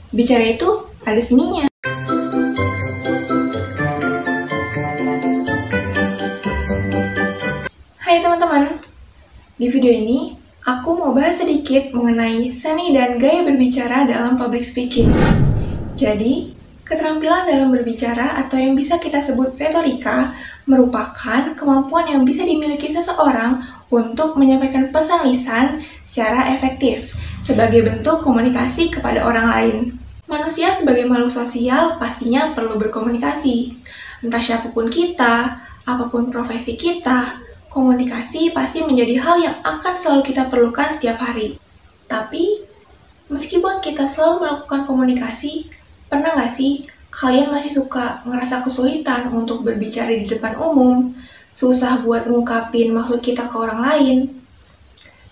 Bicara itu ada seninya. Hai teman-teman, di video ini aku mau bahas sedikit mengenai seni dan gaya berbicara dalam public speaking. Jadi, keterampilan dalam berbicara atau yang bisa kita sebut retorika merupakan kemampuan yang bisa dimiliki seseorang untuk menyampaikan pesan lisan secara efektif sebagai bentuk komunikasi kepada orang lain. Manusia sebagai makhluk sosial pastinya perlu berkomunikasi. Entah siapapun kita, apapun profesi kita, komunikasi pasti menjadi hal yang akan selalu kita perlukan setiap hari. Tapi, meskipun kita selalu melakukan komunikasi, pernah nggak sih kalian masih suka ngerasa kesulitan untuk berbicara di depan umum, susah buat ngungkapin maksud kita ke orang lain?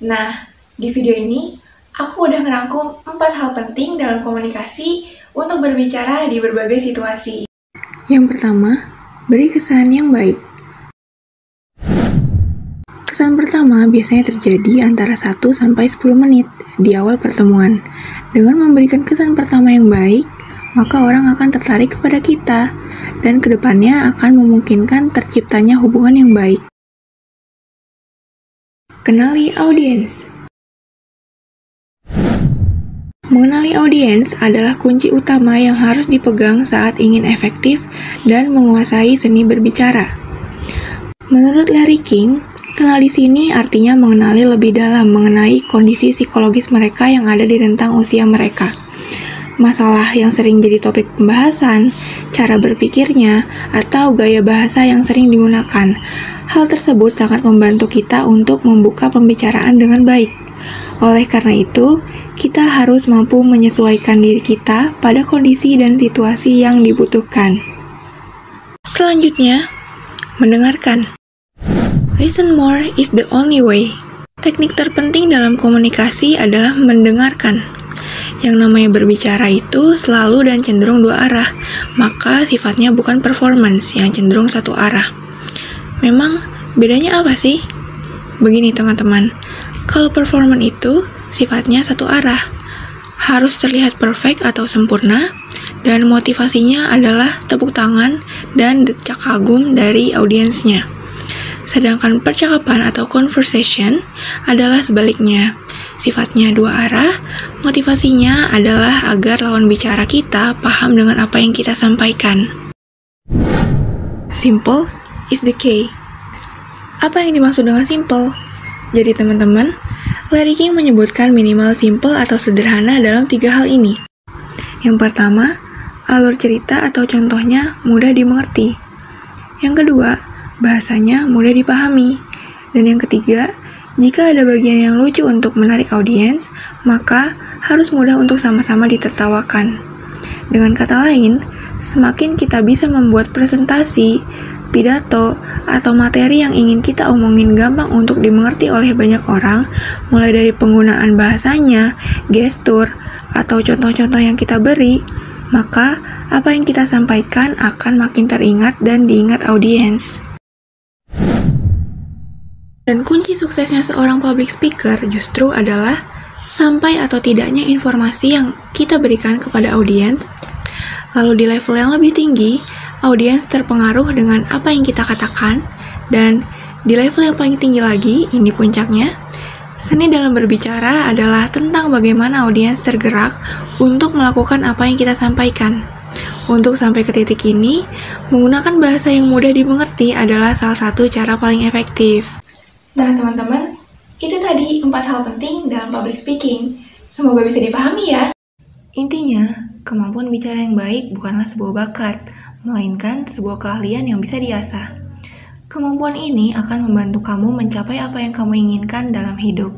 Nah, di video ini, aku udah ngerangkum 4 hal penting dalam komunikasi untuk berbicara di berbagai situasi. Yang pertama, beri kesan yang baik. Kesan pertama biasanya terjadi antara 1-10 menit di awal pertemuan. Dengan memberikan kesan pertama yang baik, maka orang akan tertarik kepada kita, dan kedepannya akan memungkinkan terciptanya hubungan yang baik. Kenali audiens. Mengenali audiens adalah kunci utama yang harus dipegang saat ingin efektif dan menguasai seni berbicara. Menurut Larry King, kenal di sini artinya mengenali lebih dalam mengenai kondisi psikologis mereka yang ada di rentang usia mereka. Masalah yang sering jadi topik pembahasan, cara berpikirnya, atau gaya bahasa yang sering digunakan. Hal tersebut sangat membantu kita untuk membuka pembicaraan dengan baik. Oleh karena itu, kita harus mampu menyesuaikan diri kita pada kondisi dan situasi yang dibutuhkan. Selanjutnya, mendengarkan. Listen more is the only way. Teknik terpenting dalam komunikasi adalah mendengarkan. Yang namanya berbicara itu selalu dan cenderung dua arah, maka sifatnya bukan performance yang cenderung satu arah. Memang bedanya apa sih? Begini teman-teman, kalau performance itu sifatnya satu arah, harus terlihat perfect atau sempurna, dan motivasinya adalah tepuk tangan dan decak kagum dari audiensnya. Sedangkan percakapan atau conversation adalah sebaliknya. Sifatnya dua arah, motivasinya adalah agar lawan bicara kita paham dengan apa yang kita sampaikan. Simple is the key. Apa yang dimaksud dengan simple? Jadi teman-teman, Larry King menyebutkan minimal simple atau sederhana dalam 3 hal ini. Yang pertama, alur cerita atau contohnya mudah dimengerti. Yang kedua, bahasanya mudah dipahami. Dan yang ketiga, jika ada bagian yang lucu untuk menarik audiens, maka harus mudah untuk sama-sama ditertawakan. Dengan kata lain, semakin kita bisa membuat presentasi, pidato, atau materi yang ingin kita omongin gampang untuk dimengerti oleh banyak orang, mulai dari penggunaan bahasanya, gestur, atau contoh-contoh yang kita beri, maka apa yang kita sampaikan akan makin teringat dan diingat audiens. Dan kunci suksesnya seorang public speaker justru adalah sampai atau tidaknya informasi yang kita berikan kepada audiens. Lalu di level yang lebih tinggi, audiens terpengaruh dengan apa yang kita katakan. Dan di level yang paling tinggi lagi, ini puncaknya, seni dalam berbicara adalah tentang bagaimana audiens tergerak untuk melakukan apa yang kita sampaikan. Untuk sampai ke titik ini, menggunakan bahasa yang mudah dimengerti adalah salah satu cara paling efektif. Nah teman-teman, itu tadi 4 hal penting dalam public speaking. Semoga bisa dipahami ya. Intinya, kemampuan bicara yang baik bukanlah sebuah bakat, melainkan sebuah keahlian yang bisa diasah. Kemampuan ini akan membantu kamu mencapai apa yang kamu inginkan dalam hidup.